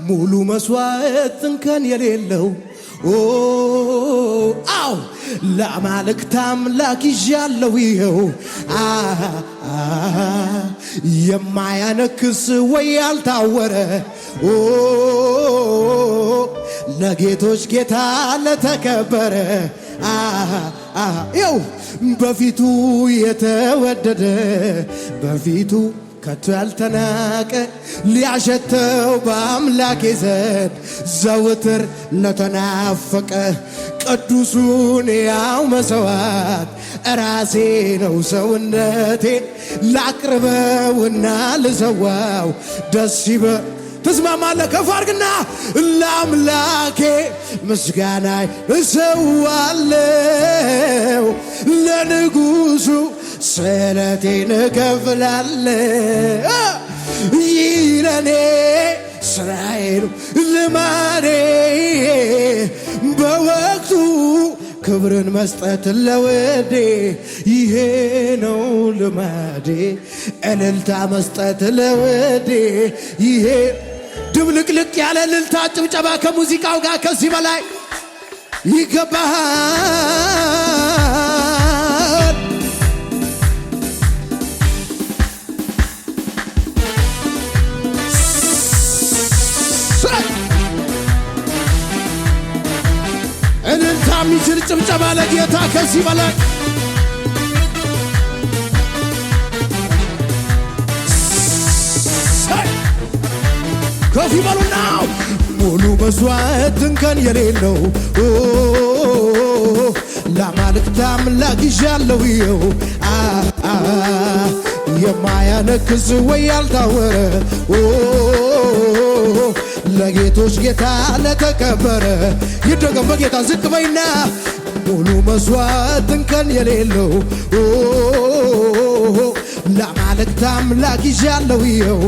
ሙሉ መስዋዕት እንከን የሌለው አው ለአማልክት አምላክ ይዣለሁ ይኸው የማያነክስ ወይ ያልታወረ ለጌቶች ጌታ ለተከበረ ይኸው በፊቱ የተወደደ በፊቱ ከቶ ያልተናቀ ሊያሸተው በአምላኬ ዘንድ ዘውትር ለተናፈቀ ቅዱሱን ያው መሰዋት ራሴ ነው ሰውነቴን ላቅርበውና ልሰዋው ደስ ይበ ትስማማለህ? ከፍ አድርግና ለአምላኬ ምስጋና እሰዋለሁ ለንጉሡ ስለቴን እከፍላለሁ ይህ ለኔ ስራዬ ነው ልማዴ በወቅቱ ክብርን መስጠት ለወዴ ይሄ ነው ልማዴ እልልታ መስጠት ለወዴ ይሄ ድብልቅልቅ ያለ እልልታ ጭብጨባ ከሙዚቃው ጋር ከዚህ በላይ ይገባሃል። እልልታ የሚችል ጭብጨባ ለጌታ ከዚህ በላይ ከፍ ይበሉና ሙሉ መስዋዕት እንከን የሌለው ለአማልክት አምላክ ይዣለሁ ይኸው የማያነክስ ወይ ያልታወረ ለጌቶች ጌታ ለተከበረ ይደገም በጌታ ዝቅ በይና ሙሉ መስዋዕት እንከን የሌለው ለአማልክት አምላክ ይዣለሁ ይኸው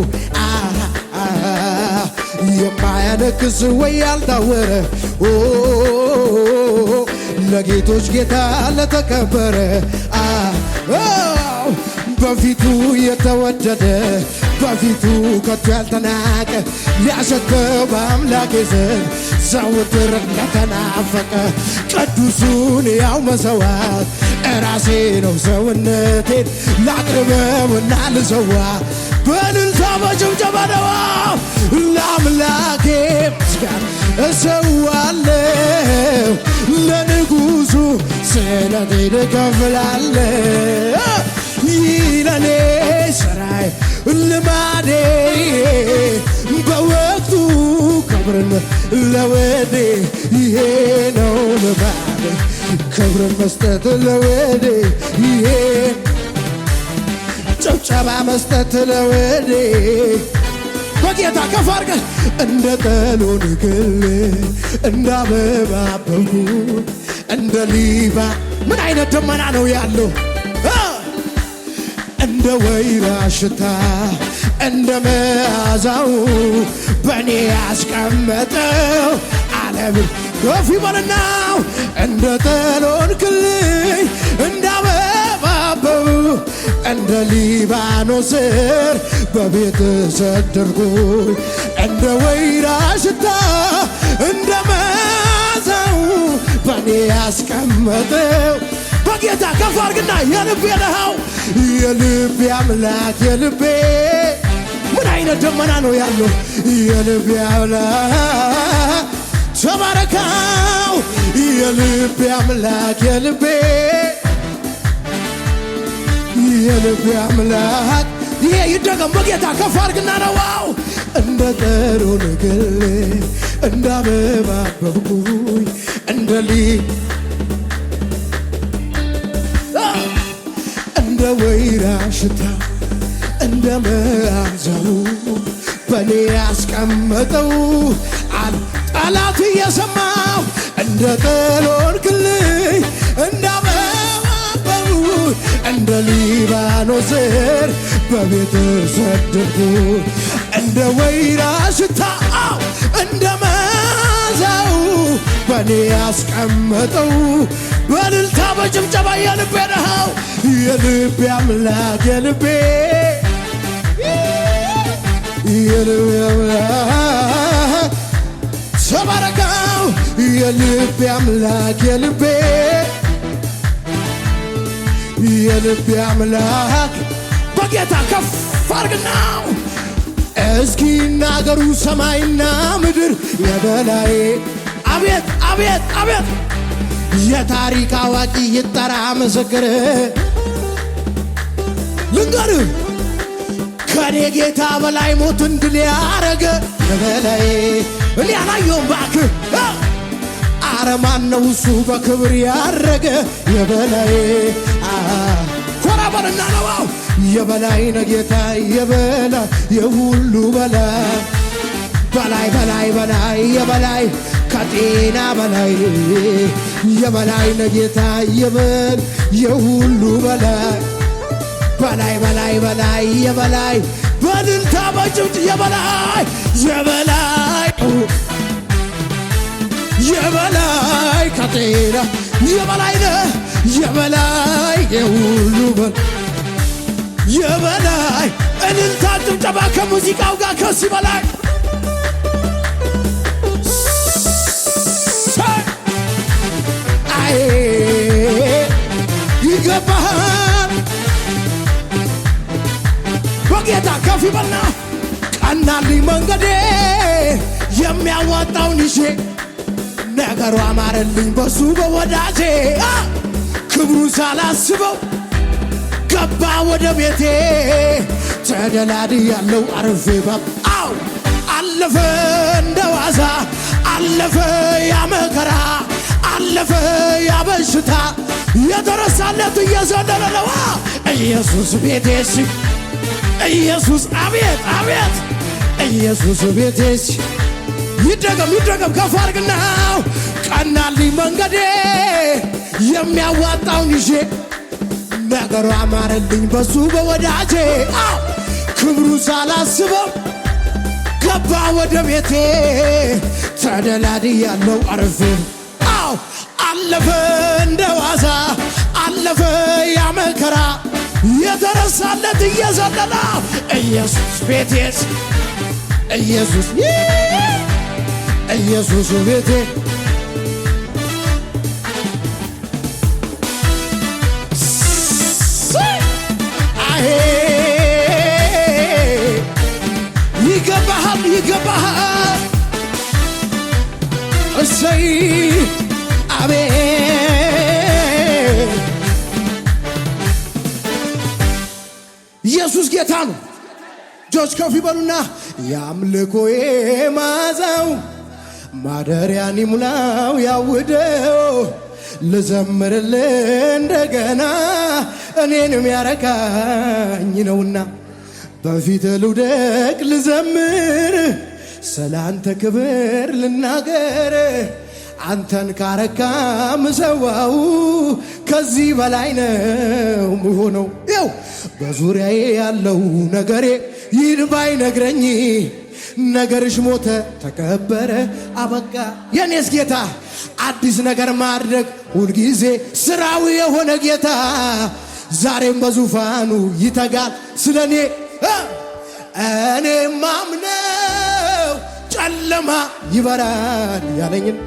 የማያነክስ ወይ ያልታወረ ለጌቶች ጌታ ለተከበረ በፊቱ የተወደደ በፊቱ ከቶ ያልተናቀ ሊያሸተው በአምላኬ ዘንድ ዘውትር ለተናፈቀ ቅዱሱን ያው መሰዋት ራሴ ነው ሰውነቴን ላቅርበውና ልሰዋ በእልልታ በጭብጨባ ነው ለአምላኬ ምስጋና እሰዋለሁ ለንጉሡ ስለቴን እከፍላለሁ ይህ ለኔ ስራዬ ልማዴ በወቅቱ ክብርን ለወዴ ይሄ ነው ልማዴ ክብርን መስጠት ለወዴ ይሄ ጭብጨባ መስጠት ለወዴ በጌታ ከፍ አድርገህ እንደ ጠሎን ግል እንደ አበባ አበብኩ እንደ ሊባ ምን አይነት ደመና ነው ያለው እንደ ወይራ ሽታ እንደ መዓዛው በእኔ ያስቀመጠው ዓለምን ከፍ ይበልናው እንደ ጠሎን ክልኝ እንደ አበባ አበቡ እንደ ሊባኖስ ስር በቤት ሰደርኩኝ እንደ ወይራ ሽታ እንደ መዓዛው በእኔ ያስቀመጠው በጌታ ከፍ አድርግና የልቤ ነኸው የልቤ አምላክ የልቤ ምን አይነት ደመና ነው ያለው የልቤ አምላክ ተባረከው የልቤ አምላክ የልቤ አምላክ ይሄ ይደገም በጌታ ከፍ አድርግና ነው እንደ ጠሮን ግል እንደ አበባ አበብኩኝ እንደ እንደ ወይራ ሽታ እንደ መዓዛው በኔ ያስቀመጠው ጠላት እየሰማው እንደ ጠሎን ክልኝ እንደ አበባው እንደ ሊባኖስ ስር በቤት ሰደድኩ እንደ ወይራ ሽታ እንደ መዓዛው በኔ ያስቀመጠው በእልልታ በጭብጨባ የልቤ ነኸው የልቤ አምላክ የልቤ አምላክ የልቤ አምላክ የልቤ አምላክ በጌታ ከፍ አርግናው እስኪ ናገሩ ሰማይና ምድር የበላይ አቤት አቤት አቤት የታሪክ አዋቂ ይጠራ ምስክር ልንገር ከኔ ጌታ በላይ ሞትን ድል ያረገ የበላይ እኔ አላየውም ባክህ አረማን ነው እሱ በክብር ያረገ የበላይ ኮራ በልና ነው የበላይ ነጌታ የበላይ የሁሉ በላይ በላይ በላይ በላይ የበላይ ከጤና በላይ የበላይ ነጌታ የበላይ የሁሉ በላይ በላይ በላይ በላይ የበላይ በልልታ በጭብጭ የበላይ የበላይ የበላይ ከጤና የበላይ ነህ የበላይ የሁሉ በላይ የበላይ እልልታ ጭብጨባ ከሙዚቃው ጋር ከዚህ በላይ አይ ይገባሃል በጌታ ከፍ ይበልና ቀናልኝ መንገዴ የሚያዋጣውን ይዤ ነገሩ አማረልኝ በሱ በወዳጄ ክብሩን ሳላስበው ገባ ወደ ቤቴ ተደላድያለሁ አርፌ አው አለፈ እንደ ዋዛ አለፈ ያ መከራ አለፈ ያ በሽታ የተረሳለት እየዘለለ ነው ኢየሱስ ቤቴስ ኢየሱስ አቤት አቤት ኢየሱስ ቤቴስ ይደገም ከፍ አድርግናው ቀናልኝ መንገዴ የሚያዋጣውን ይዤ ነገሩ አማረልኝ በሱ በወዳጄ ክብሩ ሳላስበው ገባ ወደ ቤቴ ተደላድያለሁ አርፌ አለፈ እንደ ዋዛ አለፈ ያ መከራ የተረሳለት እየዘለለ ኢየሱስ ቤቴስ ኢየሱስ ኢየሱስ ቤቴ ይገባሃል እሰይ አቤት ኢየሱስ ጌታ ነው። እጆች ከፍ ይበሉና የአምልኮዬ መዓዛው ማደሪያን ይሙላው ያውደው ልዘምርልህ እንደገና እኔንም ያረካኝ ነውና በፊት ልውደቅ ልዘምር ስላንተ ክብር ልናገር አንተን ካረካ ምሰዋው ከዚህ በላይ ነው ምሆነው ይው በዙሪያዬ ያለው ነገሬ ይህን ባይነግረኝ ነገርሽ ሞተ ተቀበረ አበቃ የኔስ ጌታ አዲስ ነገር ማድረግ ሁልጊዜ ስራው የሆነ ጌታ ዛሬም በዙፋኑ ይተጋል ስለኔ እኔ ማምነው ጨለማ ይበራል ያለኝን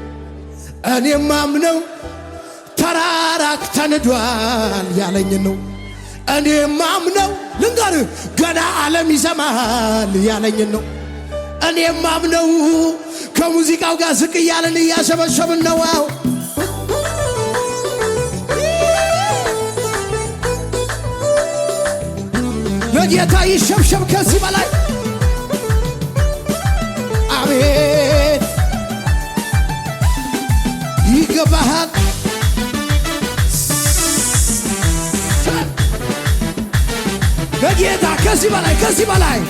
እኔ ማምነው ተራራክ ተንዷል ያለኝን ነው እኔ ማምነው ልንገር ገና ዓለም ይሰማል ያለኝን ነው እኔ ማምነው ከሙዚቃው ጋር ዝቅ እያልን እያሸበሸብን ነው ለጌታ ይሸብሸብ ከዚህ በላይ አቤት ይገባሃል ለጌታ ከዚህ በላይ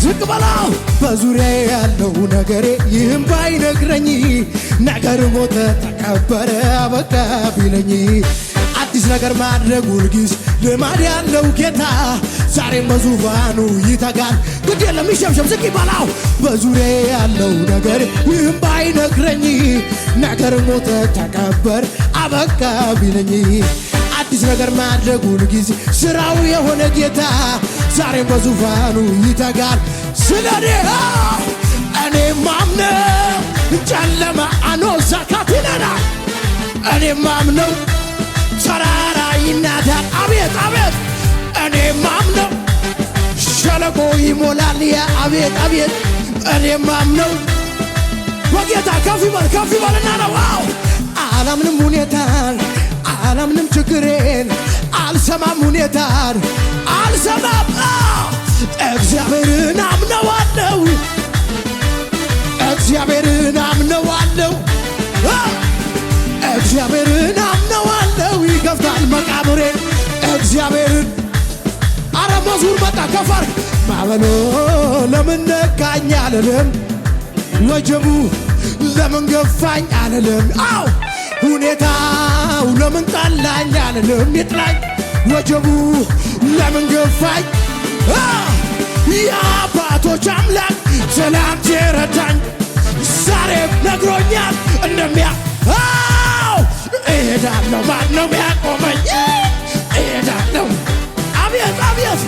ዝቅ በላው በዙሪያዬ ያለው ነገሬ ይህም ባይነግረኝ ነገር ሞተ ተቀበረ አበቃ ቢለኝ አዲስ ነገር ማድረግ ሁልጊዜ ልማድ ያለው ጌታ ዛሬም በዙፋኑ ይተጋል ግድ የለም ይሸብሸብ ዝቅ በላው በዙሪያዬ ያለው ነገር ይህም ባይነግረኝ ነገር ሞተ ተቀበረ አበቃ ቢለኝ አዲስ ነገር ማድረግ ሁልጊዜ ስራው የሆነ ጌታ ዛሬም በዙፋኑ ይተጋል ስለኔ እኔ ማምነው ጨለማ አኖዛ ካቲናና እኔ ማምነው ተራራ ይናዳል አቤት አቤት እኔ ማምነው ሸለቆ ይሞላል አቤት አቤት እኔ ማምነው በጌታ ከፍ ይበልና ነው አላምንም ሁኔታን አላምንም ችግሬን አልሰማም ሁኔታን አልሰማም እግዚአብሔርን አምነዋለሁ እግዚአብሔርን አምነዋለሁ እግዚአብሔርን አምነዋለሁ ይከፍታል መቃብሬን እግዚአብሔርን አረ መዝሙር መጣ ከፈር ማዕበሉ ለምን ነካኝ አልልም ወጀቡ ለምን ገፋኝ አልልም ሁኔታው ለምን ጠላኝ አልልም ይጥላኝ ወጀቡ ለምን ገፋኝ የአባቶች አምላክ ትላንት የረዳኝ ዛሬም ነግሮኛል እንደሚያ እሄዳለሁ ማነው ሚያቆመኝ እሄዳለሁ አቤት አቤት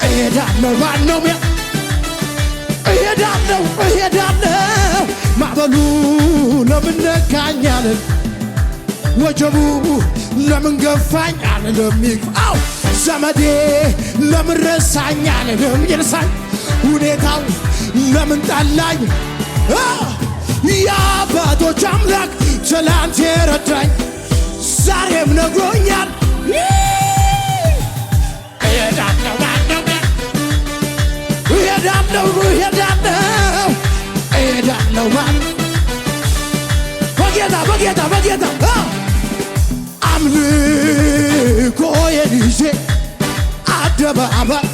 እሄዳለሁ ማነው እሄዳለሁ ማዕበሉ ለምን ነካኝ አልልም ወጀቡ ለምን ገፋኝ አልልም ዘመዴ ለምን ረሳኝ አልልም ይርሳኝ ሁኔታው ለምን ጠላኝ የአባቶች አምላክ ትላንት የረዳኝ ዛሬም ነግሮኛል እሄዳለሁ ማነው እሄዳለሁ በጌታ አምልኮዬን ይዤ አደባባይ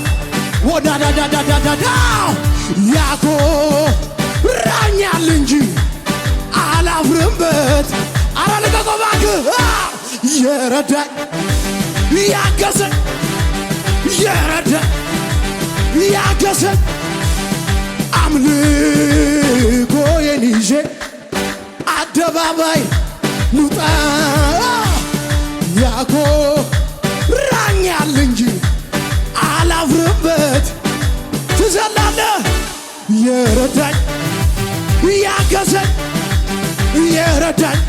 ወዳዳዳዳዳዳ ያኮራኛል እንጂ አላፍርበት አረ ልቀቀው እባክህ የረዳኝ ያገዘኝ የረዳኝ ያገዘኝ አምልኮዬን ይዤ አደባባይ ልውጣ ያኮራኛል እንጂ አላፍርበት ትዘላለህ የረዳኝ ያገዘኝ የረዳኝ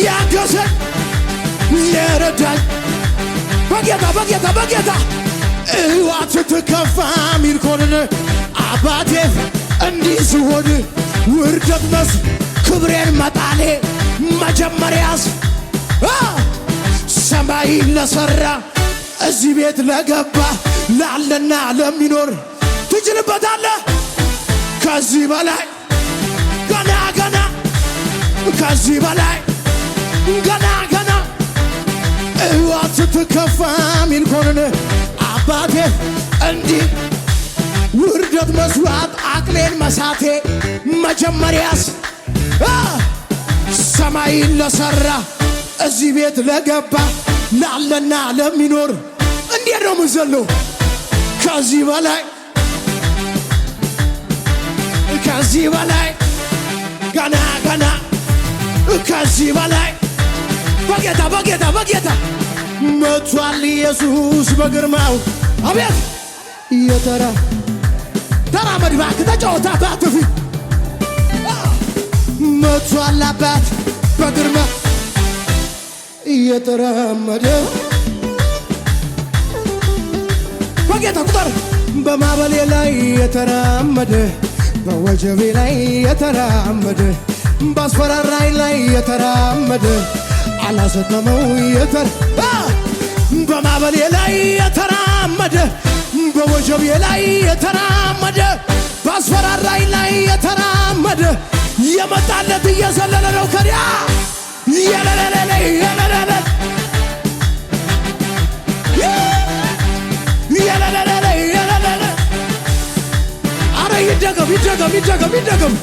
ያገዘኝ የረዳኝ በጌታ እዋት ስትከፋ ሚልኮንን አባቴ እንዲህ ሲሆን ውርደት መስ ክብሬን መጣሌ መጀመሪያስ ሰማይ ለሠራ እዚህ ቤት ለገባ ላለና ለሚኖር ትችልበታለህ ከዚህ በላይ ገና ከዚህ በላይ ገና እዋት ስትከፋ ሚልኮንን አባቴ እንዲህ ውርደት መስዋዕት አቅሌን መሳቴ መጀመሪያስ ሰማይን ለሠራ እዚህ ቤት ለገባ ላለና ለሚኖር እንዴት ነው ምንዘለው ከዚህ በላይ ገና ከዚህ በላይ በጌታ መጥቷል ኢየሱስ በግርማው አቤት ተራመድ እባክህ ተጫወት አባትህ ፊት መጥቷል አባት በግርማ እየተራመደ በጌታ ቁጥር በማዕበሌ ላይ የተራመደ በወጀቤ ላይ የተራመደ ባስፈራራይ ላይ የተራመደ አላሰተመው በማዕበሌ ላይ የተራመደ በወጀቤ ላይ የተራመደ ባስፈራራይ ላይ የተራመደ የመጣለት እየዘለለ ነው ከዲያ የለለለለ አረ ይደገም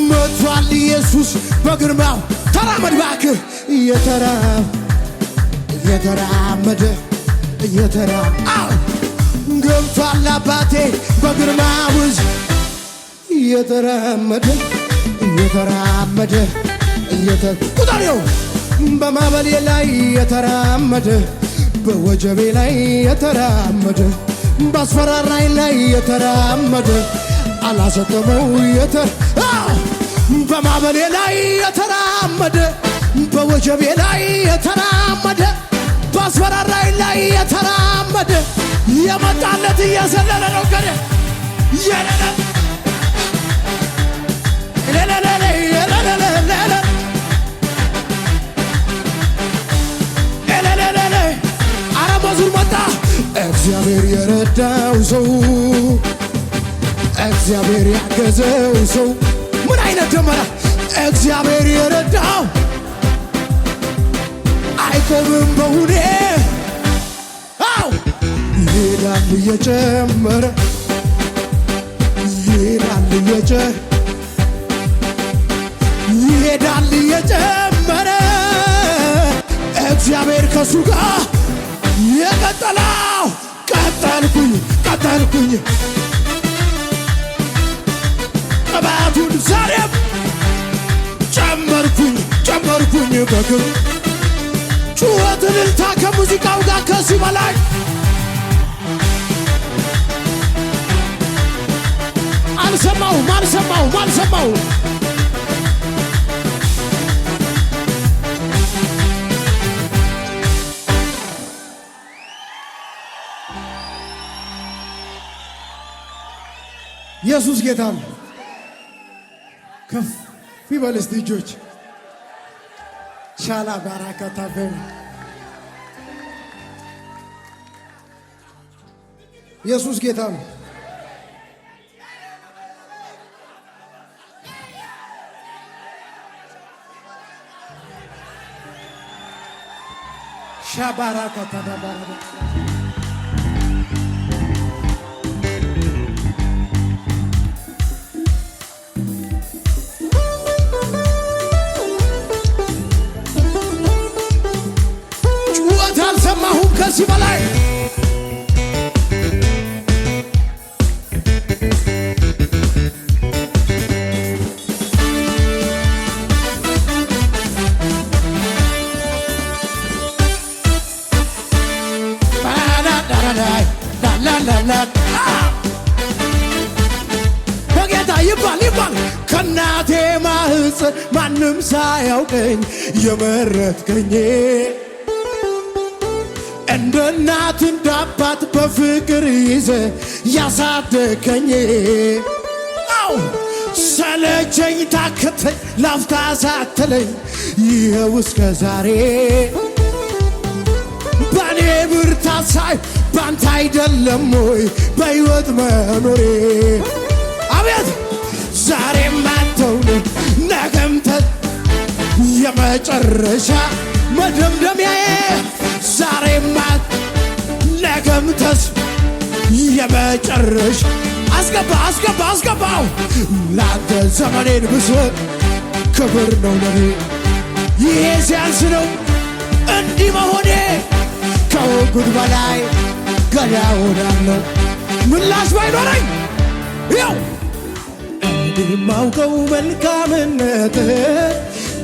መጥቷል ኢየሱስ በግርማው ተራመድ እባክህ እየተራመደ ገብቷል አባቴ በግርማው እየተራመደ ቁጣሪው በማዕበሌ ላይ የተራመደ በወጀቤ ላይ የተራመደ ባስፈራራኝ ላይ የተራመደ አላሰጠመው በማዕበሌ ላይ የተራመደ በወጀቤ ላይ የተራመደ ባስፈራራኝ ላይ የተራመደ የመጣለት እየዘለለ ነው ገደ የለለ አረ መዝሙር መጣ እግዚአብሔር የረዳው ሰው እግዚአብሔር ያገዘው ሰው ምን አይነት ደመና እግዚአብሔር የረዳው አይቆምም በሁኔ አው ይሄዳል እየጨመረ ይሄዳል እየጨመረ እግዚአብሔር ከሱ ጋር የቀጠለው ቀጠልኩኝ ቅባቱን ዛሬም ጨመርኩኝ በክብር ጩኸት እልልታ ከሙዚቃው ጋር ከዚህ በላይ አልሰማው ኢየሱስ ጌታ ነው። ከፍ ይበል እስቲ እጆች ሻላ ባራካታ ፈን ኢየሱስ ጌታ ነው። ሻባራካታ ባራካታ ከዚህ በላይ በጌታ ይባል ከእናቴ ማህፀን ማንም ሳያውቀኝ የመረጥከኝ እንደ እናት እንደ አባት በፍቅር ይዘ ያሳደከኝ ሰለቸኝ ታከተኝ ላፍታ ሳትለኝ ይኸው እስከ ዛሬ በኔ ብርታት ሳይ ባንተ አይደለም ወይ በሕይወት መኖሬ አቤት ዛሬም አንተውነ ነገም የመጨረሻ መደምደሚያዬ ዛሬም ነገም የመጨረሻ አስገባው ላንተ ዘመኔን ብስወት ክብር ነው ለኔ ይሄ ሲያንስ ነው እንዲህ መሆኔ ከወጉድ በላይ ገና ሆናለሁ ምላሽ ባይኖረኝ ያው እንዲህ ማውቀው መልካምነት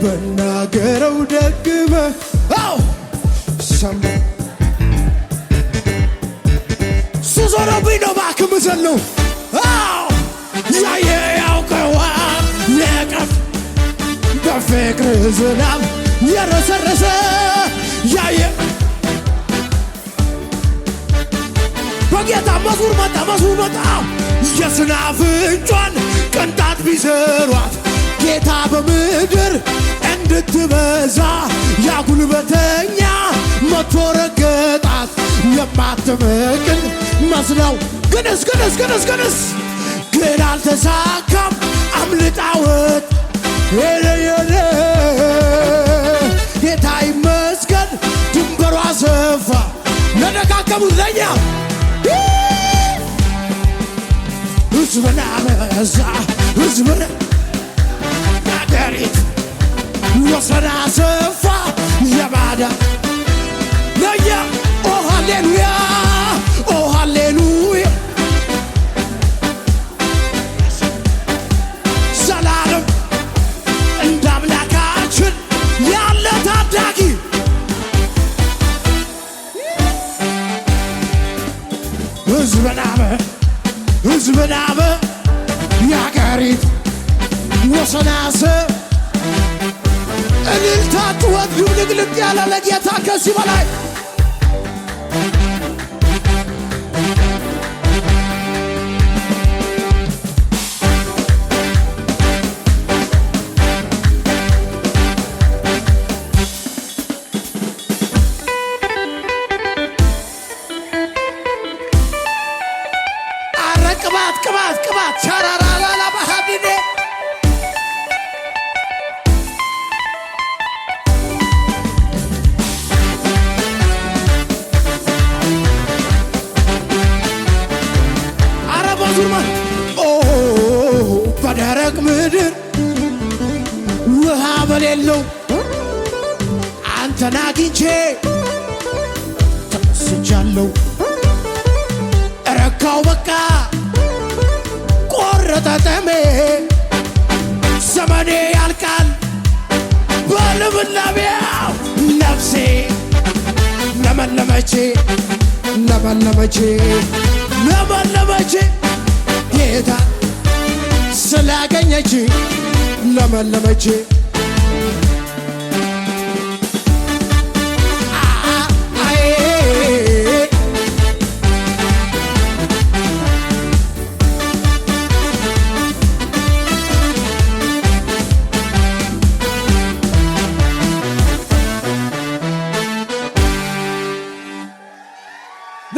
በናገረው ደግመ አው ሰማ ሱዞሮብኝ ነው እባክህ ምዘለው አው ያየ ያውቀዋል የቀፍ በፍቅር ዝናብ የረሰረሰ ያየ በጌታ መዝሙር መጣ የስናፍጯን ቅንጣት ቢዘሯት ጌታ በምድር እንድትበዛ ያጉልበተኛ መቶ ረገጣት የማትመቅን መስለው ግንስ ግን አልተሳካም አምልጣወት ጌታ ይመስገን ድንበሯ ሰፋ ለደካከሙት ለኛ ሕዝብን አበዛ ሕዝብን ናገሪት ወሰን አሰፋ የባዳ ለኛ ኦ ሃሌሉያ ኦ ሃሌሉያ ዘላለም እንደ አምላካችን ያለ ታዳጊ ሕዝብናበ ያገሪት ወሰናሰ እልልታ ጩኸት ድብልቅልቅ ያለ ለጌታ ከዚህ በላይ ቅባት ቻራራላላ ባሃዲኔ አረባዙርማን በደረቅ ምድር ውሃ በሌለው አንተን አግኝቼ ተመስቻለሁ። ረካው በቃ ቆረጠጠሜ ዘመኔ ያልቃል በልምላሜው ነፍሴ ለመለመቼ ጌታ ስላገኘች ለመለመቼ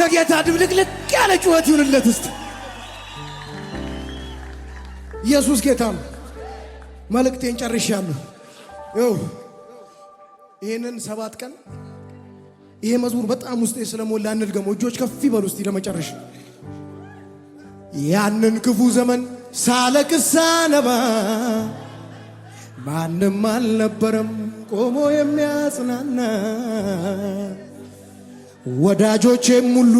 ለጌታ ድብልቅልቅ ያለ ጩኸት ይሁንለት። እስቲ ኢየሱስ ጌታ ነው። መልእክቴን ጨርሻለሁ። ይህንን 7 ቀን ይሄ መዝሙር በጣም ውስጤ ስለሞላ እንድገመው። እጆች ከፍ ይበሉ እስቲ ለመጨረሻ። ያንን ክፉ ዘመን ሳለቅስ ሳነባ ማንም አልነበረም ቆሞ የሚያጽናና ወዳጆቼም ሁሉ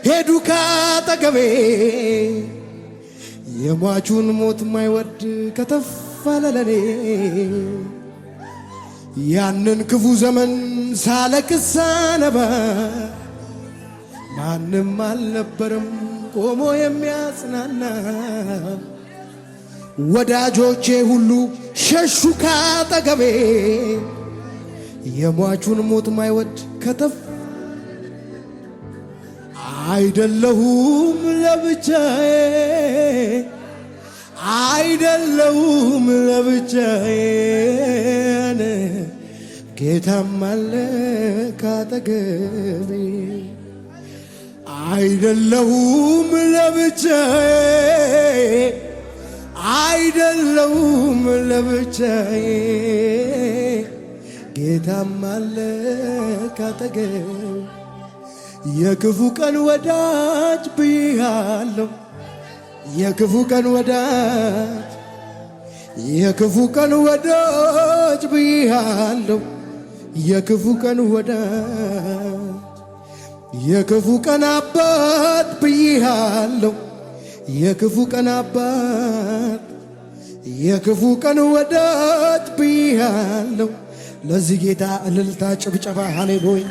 ሄዱ ካጠገቤ የሟቹን ሞት ማይወድ ከተፍ አለ ለኔ። ያንን ክፉ ዘመን ሳለቅስ ሳነባ ማንም አልነበረም ቆሞ የሚያጽናና ወዳጆቼ ሁሉ ሸሹ ካጠገቤ የሟቹን ሞት ማይወድ ከተፍ አይደለሁም ለብቻዬ አይደለሁም ለብቻዬ ጌታም አለ ካጠገቤ አይደለሁም ለብቻዬ አይደለሁም ለብቻዬ ጌታም አለ ካጠገቤ የክፉ ቀን ወዳጅ ብያለሁ የክፉ ቀን ወዳጅ የክፉ ቀን ወዳጅ ብያለሁ የክፉ ቀን ወዳጅ የክፉ ቀን አባት ብያለሁ የክፉ ቀን አባት የክፉ ቀን ወዳጅ ብያለሁ። ለዚህ ጌታ እልልታ ጭብጨባ ሃሌሉያ።